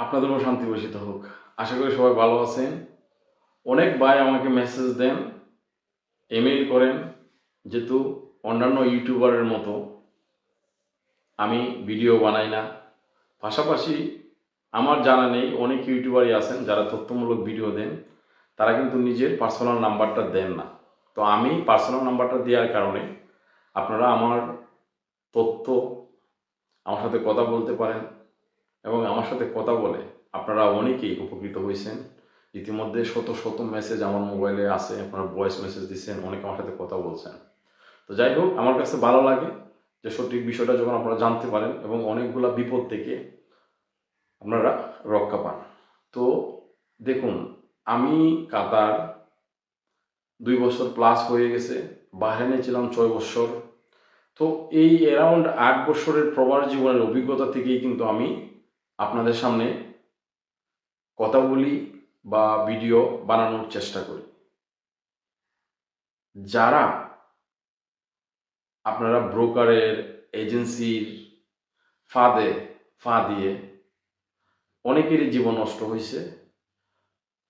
আপনাদেরও শান্তি বর্ষিত হোক। আশা করি সবাই ভালো আছেন। অনেক ভাই আমাকে মেসেজ দেন, ইমেইল করেন, যেহেতু অন্যান্য ইউটিউবারের মতো আমি ভিডিও বানাই না। পাশাপাশি আমার জানা নেই অনেক ইউটিউবারই আছেন যারা তথ্যমূলক ভিডিও দেন, তারা কিন্তু নিজের পার্সোনাল নাম্বারটা দেন না। তো আমি পার্সোনাল নাম্বারটা দেওয়ার কারণে আপনারা আমার তথ্য, আমার সাথে কথা বলতে পারেন এবং আমার সাথে কথা বলে আপনারা অনেকেই উপকৃত হয়েছেন। ইতিমধ্যে শত শত মেসেজ আমার মোবাইলে আছে, আপনারা ভয়েস মেসেজ দিচ্ছেন, অনেকে আমার সাথে কথা বলছেন। তো যাই হোক, আমার কাছে ভালো লাগে যে সঠিক বিষয়টা যখন আপনারা জানতে পারেন এবং অনেকগুলা বিপদ থেকে আপনারা রক্ষা পান। তো দেখুন, আমি কাতার 2 বছর প্লাস হয়ে গেছে, বাহরাইনে ছিলাম 6 বছর। তো এই অ্যারাউন্ড 8 বছরের প্রবাস জীবনের অভিজ্ঞতা থেকেই কিন্তু আমি আপনাদের সামনে কথা বলি বা ভিডিও বানানোর চেষ্টা করি। যারা আপনারা ব্রোকারের, এজেন্সির ফা দিয়ে অনেকেরই জীবন নষ্ট হয়েছে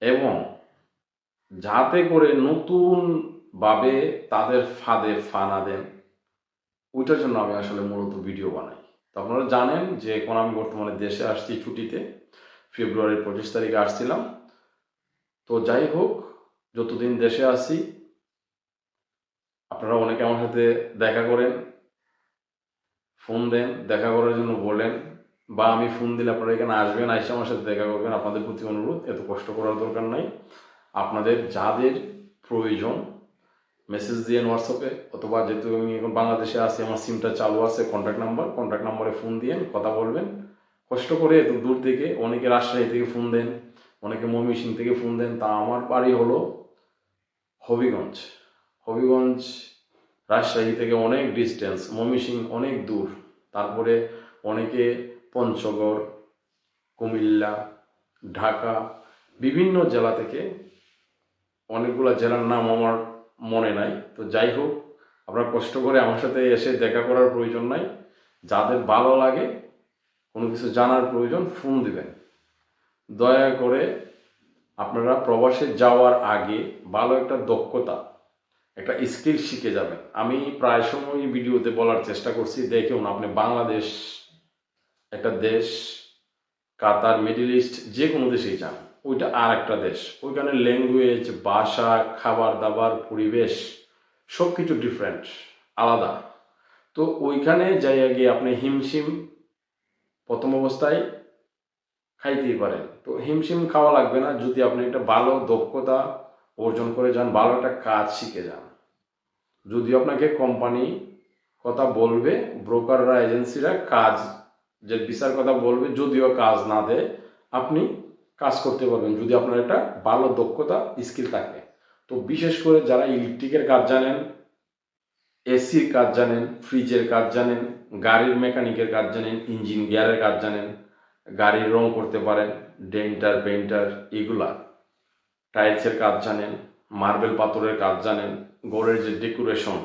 এবং যাতে করে নতুন ভাবে তাদের ফাঁদে ফা না দেন, ওইটার জন্য আমি আসলে মূলত ভিডিও বানাই। তো আপনারা জানেন যে এখন আমি বর্তমানে দেশে আসছি ছুটিতে, ফেব্রুয়ারির 25 তারিখে আসছিলাম। তো যাই হোক, যতদিন দেশে আসি আপনারা অনেকে আমার সাথে দেখা করেন, ফোন দেন, দেখা করার জন্য বলেন, বা আমি ফোন দিলে আপনারা এখানে আসবেন, এসে আমার সাথে দেখা করবেন। আপনাদের প্রতি অনুরোধ, এত কষ্ট করার দরকার নাই। আপনাদের যাদের প্রয়োজন মেসেজ দিয়ে হোয়াটসঅ্যাপে, অথবা যেহেতু আমি এখন বাংলাদেশে আছি, আমার সিমটা চালু আছে, কন্ট্যাক্ট নাম্বারে ফোন দিয়ে কথা বলবেন। কষ্ট করে এত দূর থেকে, অনেকে রাজশাহী থেকে ফোন দেন, অনেকে ময়মনসিংহ থেকে ফোন দেন। তা আমার বাড়ি হলো হবিগঞ্জ। হবিগঞ্জ রাজশাহী থেকে অনেক ডিস্টেন্স, ময়মনসিংহ অনেক দূর। তারপরে অনেকে পঞ্চগড়, কুমিল্লা, ঢাকা, বিভিন্ন জেলা থেকে, অনেকগুলো জেলার নাম আমার মনে নাই। তো যাই হোক, আপনারা কষ্ট করে আমার সাথে এসে দেখা করার প্রয়োজন নাই। যাদের ভালো লাগে, কোনো কিছু জানার প্রয়োজন, ফোন দিবেন। দয়া করে আপনারা প্রবাসে যাওয়ার আগে ভালো একটা দক্ষতা, একটা স্কিল শিখে যাবেন। আমি প্রায় সময় ভিডিওতে বলার চেষ্টা করছি, দেখুন আপনি বাংলাদেশ একটা দেশ, কাতার, মিডল ইস্ট যে কোনো দেশেই যান, ওইটা আর একটা দেশ। ওইখানে ল্যাঙ্গুয়েজ, ভাষা, খাবার দাবার, পরিবেশ সব কিছু ডিফারেন্ট, আলাদা। তো ওইখানে যাইয়া গিয়ে আপনি হিমশিম প্রথম অবস্থায় খাইতেই পারেন। তো হিমশিম খাওয়া লাগবে না যদি আপনি একটা ভালো দক্ষতা অর্জন করে যান, ভালো একটা কাজ শিখে যান। যদি আপনাকে কোম্পানি কথা বলবে, ব্রোকাররা, এজেন্সিরা কাজ যে বিচার কথা বলবে, যদিও কাজ না দেয়, আপনি কাজ করতে পারবেন যদি আপনার একটা ভালো দক্ষতা, স্কিল থাকে। তো বিশেষ করে যারা ইলেকট্রিকের কাজ জানেন, এসির কাজ জানেন, ফ্রিজের কাজ জানেন, গাড়ির মেকানিকের কাজ জানেন, ইঞ্জিন গিয়ারের কাজ জানেন, গাড়ির রং করতে পারেন, ডেন্টার, পেন্টার, এগুলা, টাইলসের কাজ জানেন, মার্বেল পাথরের কাজ জানেন, ঘরের যে ডেকোরেশন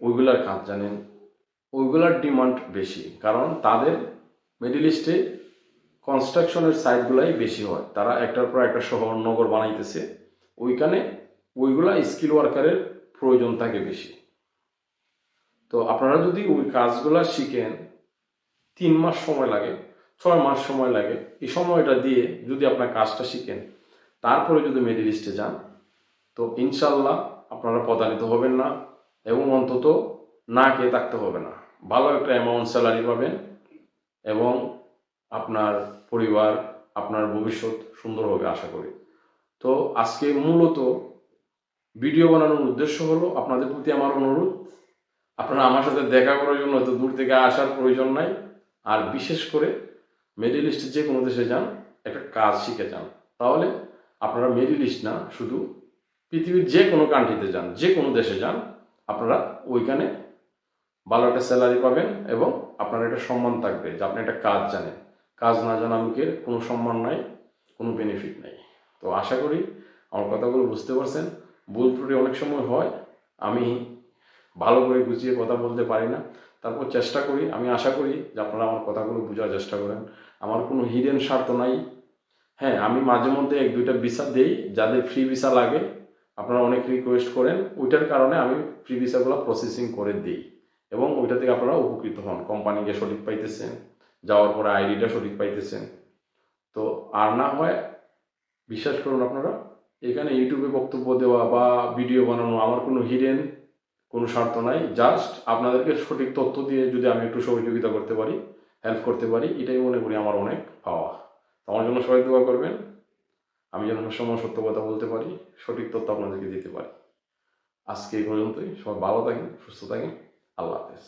ওইগুলার কাজ জানেন, ওইগুলার ডিমান্ড বেশি। কারণ তাদের মিডল ইস্টে কনস্ট্রাকশনের সাইটগুলাই বেশি হয়, তারা একটার পর একটা শহর নগর বানাইতেছে, ওইখানে ওইগুলা স্কিল ওয়ার্কারের প্রয়োজন থাকে বেশি। তো আপনারা যদি ওই কাজগুলা শিখেন, 3 মাস সময় লাগে, 6 মাস সময় লাগে, এই সময়টা দিয়ে যদি আপনার কাজটা শিখেন, তারপরে যদি মিডল ইস্টে যান, তো ইনশাল্লাহ আপনারা প্রতারিত হবেন না এবং অন্তত না খেয়ে থাকতে হবে না। ভালো একটা অ্যামাউন্ট স্যালারি পাবেন এবং আপনার পরিবার, আপনার ভবিষ্যৎ সুন্দর হবে আশা করি। তো আজকে মূলত ভিডিও বানানোর উদ্দেশ্য হলো, আপনাদের প্রতি আমার অনুরোধ, আপনারা আমার সাথে দেখা করার জন্য এত দূর থেকে আসার প্রয়োজন নাই। আর বিশেষ করে মিডল ইস্টে যে কোনো দেশে যান, একটা কাজ শিখে যান। তাহলে আপনারা মিডল ইস্ট না, শুধু পৃথিবীর যে কোনো কান্ট্রিতে যান, যে কোনো দেশে যান, আপনারা ওইখানে ভালো একটা স্যালারি পাবেন এবং আপনার একটা সম্মান থাকবে যে আপনি একটা কাজ জানেন। কাজ না জানা লোকের কোনো সম্মান নাই, কোনো বেনিফিট নাই। তো আশা করি আমার কথাগুলো বুঝতে পারছেন। ভুল ত্রুটি অনেক সময় হয়, আমি ভালো করে গুছিয়ে কথা বলতে পারি না। তারপর চেষ্টা করি, আমি আশা করি যে আপনারা আমার কথাগুলো বোঝার চেষ্টা করেন। আমার কোনো হিডেন স্বার্থ নাই। হ্যাঁ, আমি মাঝে মধ্যে 1-2টা ভিসা দেই, যাদের ফ্রি ভিসা লাগে আপনারা অনেক রিকোয়েস্ট করেন, ওইটার কারণে আমি ফ্রি ভিসাগুলো প্রসেসিং করে দিই এবং ওইটা থেকে আপনারা উপকৃত হন। কোম্পানিকে সঠিক পাইতেছেন, যাওয়ার পরে আইডিটা সঠিক পাইতেছেন। তো আর না হয় বিশ্বাস করুন আপনারা, এখানে ইউটিউবে বক্তব্য দেওয়া বা ভিডিও বানানো আমার কোনো হিডেন কোনো স্বার্থ নাই। জাস্ট আপনাদেরকে সঠিক তথ্য দিয়ে যদি আমি একটু সহযোগিতা করতে পারি, হেল্প করতে পারি, এটাই মনে করি আমার অনেক পাওয়া। আমার জন্য সবাই দোয়া করবেন, আমি যেন সবসময় সত্য কথা বলতে পারি, সঠিক তথ্য আপনাদেরকে দিতে পারি। আজকে এই পর্যন্তই। সবাই ভালো থাকেন, সুস্থ থাকেন। আল্লাহ হাফেজ।